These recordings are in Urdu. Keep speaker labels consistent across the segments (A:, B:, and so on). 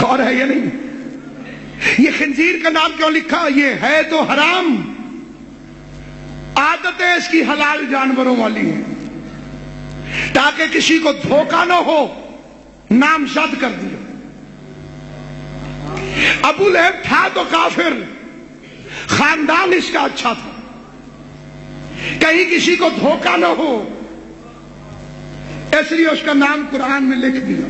A: غور ہے یا نہیں؟ یہ خنزیر کا نام کیوں لکھا؟ یہ ہے تو حرام، عادتیں اس کی حلال جانوروں والی ہیں، تاکہ کسی کو دھوکہ نہ ہو، نامزد کر دیا۔ ابو لہب تھا تو کافر، خاندان اس کا اچھا تھا، کہیں کسی کو دھوکہ نہ ہو، اس لیے اس کا نام قرآن میں لکھ دیا۔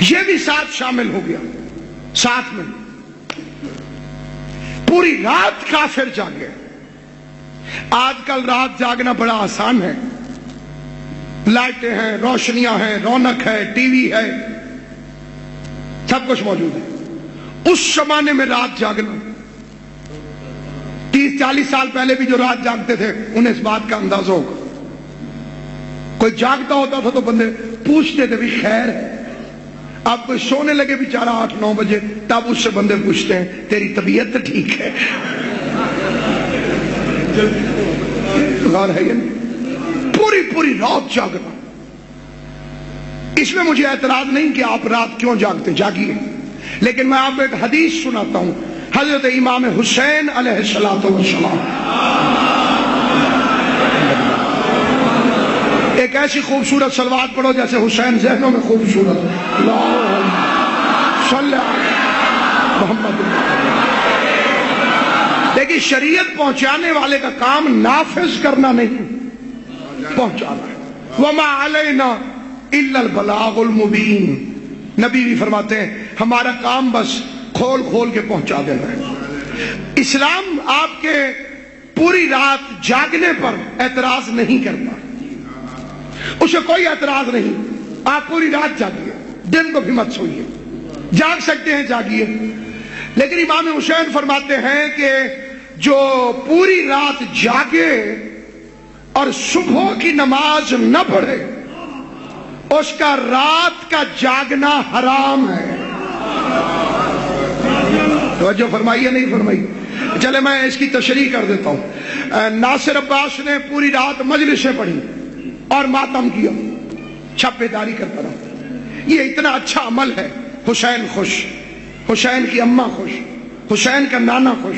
A: یہ بھی ساتھ شامل ہو گیا، ساتھ میں پوری رات کافر جاگے۔ آج کل رات جاگنا بڑا آسان ہے، لائٹیں ہیں، روشنیاں ہیں، رونق ہے، ٹی وی ہے، سب کچھ موجود ہے۔ اس زمانے میں رات جاگنا، 30-40 سال پہلے بھی جو رات جاگتے تھے انہیں اس بات کا اندازہ ہوگا۔ کوئی جاگتا ہوتا تھا تو بندے پوچھتے تھے بھی خیر ہے؟ آپ کوئی سونے لگے بیچارہ 8-9 بجے، تب اس سے بندے پوچھتے ہیں تیری طبیعت تو ٹھیک ہے؟ غور ہے یہ پوری رات جاگنا۔ اس میں مجھے اعتراض نہیں کہ آپ رات کیوں جاگتے، جاگیے، لیکن میں آپ کو ایک حدیث سناتا ہوں۔ حضرت امام حسین علیہ السلام ایک ایسی خوبصورت صلوات پڑھو جیسے حسین ذہنوں میں خوبصورت، اللہم صلی علی محمد۔ دیکھیے شریعت پہنچانے والے کا کام نافذ کرنا نہیں، پہنچانا ہے۔ وما علینا الا البلاغ المبین، نبی بھی فرماتے ہیں ہمارا کام بس کھول کھول کے پہنچا دینا ہے۔ اسلام آپ کے پوری رات جاگنے پر اعتراض نہیں کرتا، اسے کوئی اعتراض نہیں، آپ پوری رات جاگیے، دن کو بھی مت سوئیے، جاگ سکتے ہیں جاگیے۔ لیکن امام حسین فرماتے ہیں کہ جو پوری رات جاگے اور صبح کی نماز نہ پڑھے اس کا رات کا جاگنا حرام ہے۔ توجہ فرمائیے نہیں فرمائی؟ چلے میں اس کی تشریح کر دیتا ہوں۔ ناصر عباس نے پوری رات مجلسیں پڑھی اور ماتم کیا، چھپے داری کرتا رہا۔ یہ اتنا اچھا عمل ہے۔ حسین خوش، حسین کی اماں خوش، حسین کا نانا خوش،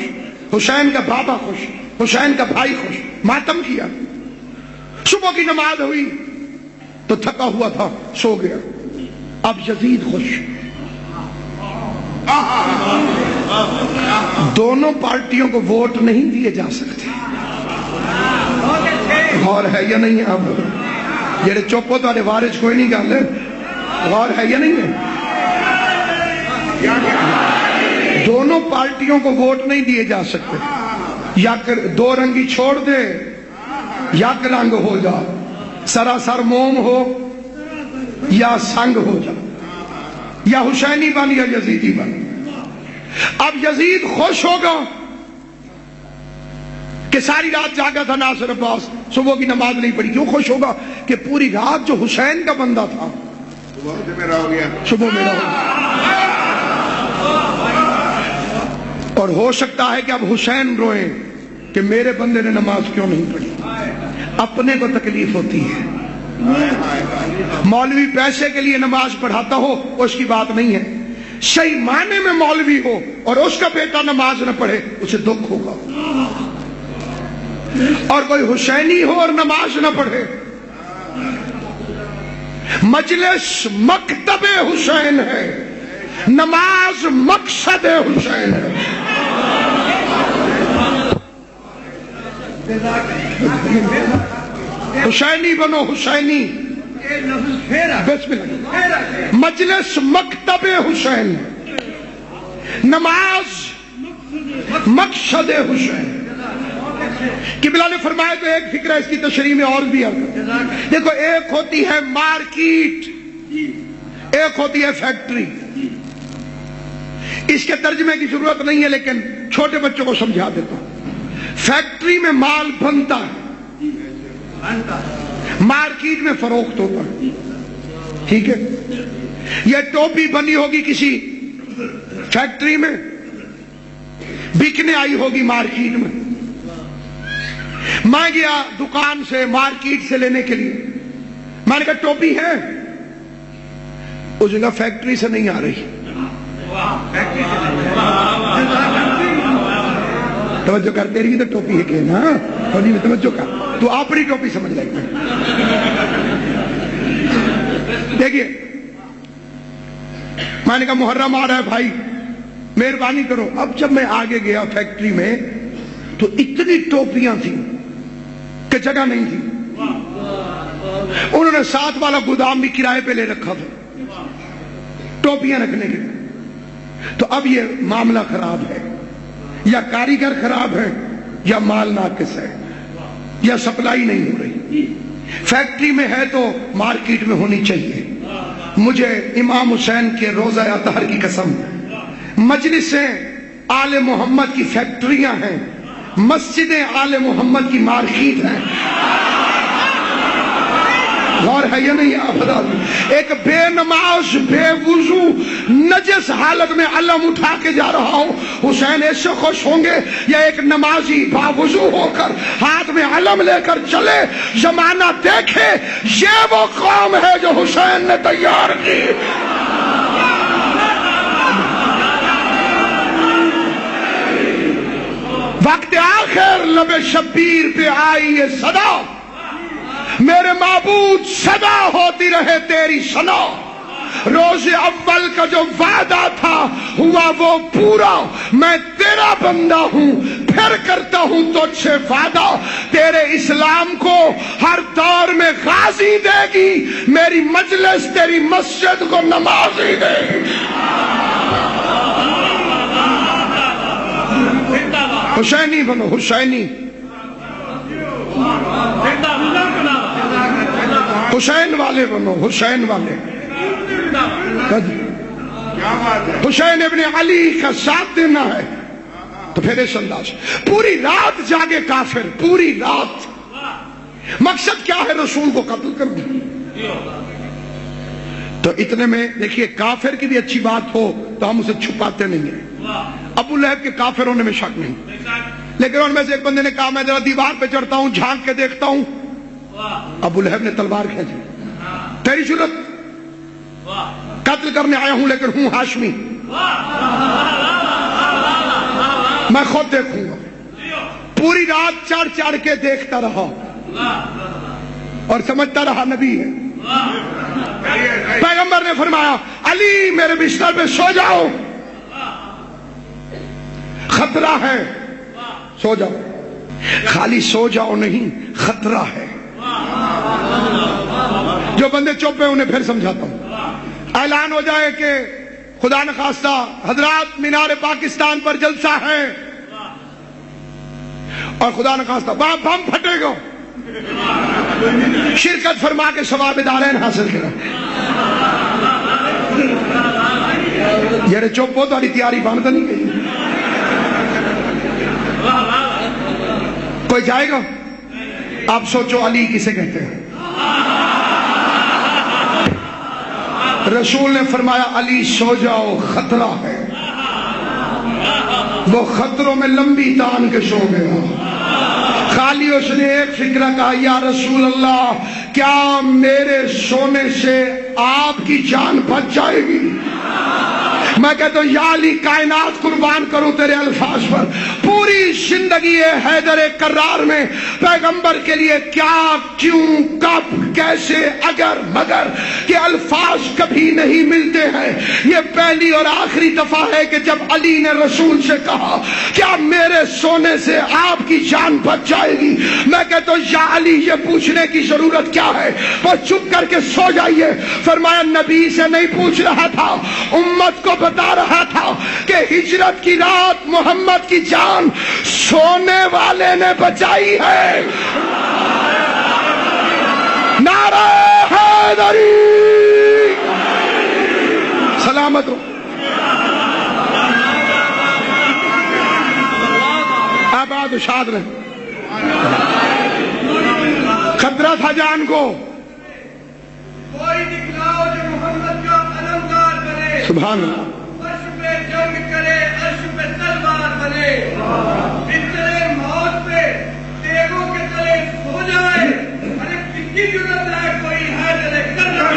A: حسین کا بابا خوش، حسین کا بھائی خوش، ماتم کیا۔ صبح کی نماز ہوئی تو تھکا ہوا تھا، سو گیا۔ اب یزید خوش۔ دونوں پارٹیوں کو ووٹ نہیں دیے جا سکتے، غور ہے یا نہیں؟ اب جڑے چپ ہو تھوڑے وارث کوئی نہیں گل، غور ہے یا نہیں ہے؟ دونوں پارٹیوں کو ووٹ نہیں دیے جا سکتے، یا دو رنگی چھوڑ دے، یک رنگ ہو جا، سراسر موم ہو یا سنگ ہو جا، یا حسینی بن یا یزیدی بن۔ اب یزید خوش ہوگا کہ ساری رات جاگا تھا ناصر عباس، صبح کی نماز نہیں پڑھی، کیوں خوش ہوگا؟ کہ پوری رات جو حسین کا بندہ تھا صبح میرا ہو گیا۔ اور ہو سکتا ہے کہ اب حسین روئیں کہ میرے بندے نے نماز کیوں نہیں پڑھی۔ اپنے کو تکلیف ہوتی ہے، مولوی پیسے کے لیے نماز پڑھاتا ہو اس کی بات نہیں ہے، صحیح معنی میں مولوی ہو اور اس کا بیٹا نماز نہ پڑھے اسے دکھ ہوگا۔ اور کوئی حسینی ہو اور نماز نہ پڑھے، مجلس مکتب حسین ہے، نماز مقصد حسین ہے۔ حسینی بنو، حسینی، بسم اللہ۔ مجلس مکتب حسین، نماز مقصد حسین۔ قبلہ نے فرمایا تو ایک فکرہ اس کی تشریح میں اور بھی آتا۔ دیکھو ایک ہوتی ہے مارکیٹ، ایک ہوتی ہے فیکٹری۔ اس کے ترجمے کی ضرورت نہیں ہے لیکن چھوٹے بچوں کو سمجھا دیتا ہوں۔ فیکٹری میں مال بنتا ہے، مارکیٹ میں فروخت ہوتا ہے، ٹھیک ہے؟ یہ ٹوپی بنی ہوگی کسی فیکٹری میں، بکنے آئی ہوگی مارکیٹ میں۔ میں گیا دکان سے مارکیٹ سے لینے کے لیے، میں نے کہا ٹوپی ہے؟ اس جگہ فیکٹری سے نہیں آ رہی. توجہ کر, تیری بھی تو ٹوپی ہے کہ نا, توجہ کر, تو اپنی ٹوپی سمجھ لے. دیکھیے میں نے کہا محرم آ رہا ہے بھائی مہربانی کرو. اب جب میں آگے گیا فیکٹری میں تو اتنی ٹوپیاں تھیں کہ جگہ نہیں تھی. انہوں نے ساتھ والا گودام بھی کرائے پہ لے رکھا تھا ٹوپیاں رکھنے کے لیے. تو اب یہ معاملہ خراب ہے, یا کاریگر خراب ہے, یا مال ناقص ہے, یا سپلائی نہیں ہو رہی. فیکٹری میں ہے تو مارکیٹ میں ہونی چاہیے. مجھے امام حسین کے روضہ اطہر کی قسم, مجلسیں آل محمد کی فیکٹریاں ہیں, مسجدیں آل محمد کی مارکیٹ ہیں. غور ہے یا نہیں آپ؟ ایک بے نماز بے وضو نجس حالت میں علم اٹھا کے جا رہا ہوں, حسین ایسے خوش ہوں گے, یا ایک نمازی باوضو ہو کر ہاتھ میں علم لے کر چلے, زمانہ دیکھے یہ وہ قوم ہے جو حسین نے تیار کی. وقت آخر لب شبیر پہ آئی یہ صدا, میرے معبود صدا ہوتی رہے تیری ثنا. روز اول کا جو وعدہ تھا ہوا وہ پورا, میں تیرا بندہ ہوں پھر کرتا ہوں تجھ سے وعدہ. تیرے اسلام کو ہر دور میں غازی دے گی, میری مجلس تیری مسجد کو نمازی دے گی. حسینی بنو, حسینی, حسین والے بنو, حسین والے. حسین ابن علی کا ساتھ دینا ہے تو پھر اس انداز پوری رات جاگے کافر, پوری رات. مقصد کیا ہے؟ رسول کو قتل کرنا. تو اتنے میں دیکھیے کافر کی بھی اچھی بات ہو تو ہم اسے چھپاتے نہیں ہیں. ابو لہب کے کافر ہونے میں شک نہیں, لیکن ان میں سے ایک بندے نے کہا میں ذرا دیوار پہ چڑھتا ہوں جھانک کے دیکھتا ہوں. ابو لہب نے تلوار کھینچی, تیری ضرورت, قتل کرنے آیا ہوں لیکن ہوں ہاشمی, میں خود دیکھوں گا. پوری رات چڑھ چڑھ کے دیکھتا رہا اور سمجھتا رہا نبی ہے. پیغمبر نے فرمایا علی میرے بستر پہ سو جاؤ, خطرہ ہے, سو جاؤ. خالی سو جاؤ نہیں, خطرہ ہے. جو بندے چپ ہیں انہیں پھر سمجھاتا ہوں. اعلان ہو جائے کہ خدا نخواستہ حضرات مینار پاکستان پر جلسہ ہے اور خدا نخواستہ وہاں بم پھٹے گا, شرکت فرما کے ثواب دارین حاصل کریں. یار چپ ہو تاری تیاری بن تو نہیں گئی. کوئی جائے گا؟ آپ سوچو علی کسے کہتے ہیں؟ رسول نے فرمایا علی سو جاؤ خطرہ ہے. وہ خطروں میں لمبی تان کے سو گیا. خالی اس نے ایک فکرہ کہا یا رسول اللہ کیا میرے سونے سے آپ کی جان بچ جائے گی؟ میں کہتا ہوں یا علی کائنات قربان کروں تیرے الفاظ پر. پوری زندگی حیدر کرار میں پیغمبر کے لیے کیا کیوں کب کیسے اگر مگر کے الفاظ کبھی نہیں ملتے ہیں. یہ پہلی اور آخری دفعہ ہے کہ جب علی نے رسول سے کہا کیا میرے سونے سے آپ کی جان بچ جائے گی. میں کہتا ہوں یا علی یہ پوچھنے کی ضرورت کیا ہے, وہ چپ کر کے سو جائیے. فرمایا نبی سے نہیں پوچھ رہا تھا, امت کو بتا رہا تھا کہ ہجرت کی رات محمد کی جان سونے والے نے بچائی ہے. نعرہ حیدری, سلامت ہو. آباد و شاد رہے. خطرہ تھا جان کو.
B: کوئی دکھلاؤ جو محمد کا علمدار بنے,
A: سبحان اللہ.
B: عرش پہ جنگ کرے, عرش پہ تلوار بنے, بستر موت پہ تیغوں کے تلے سو جائے. ارے کتنی ضرورت ہے کوئی حیدر کرار.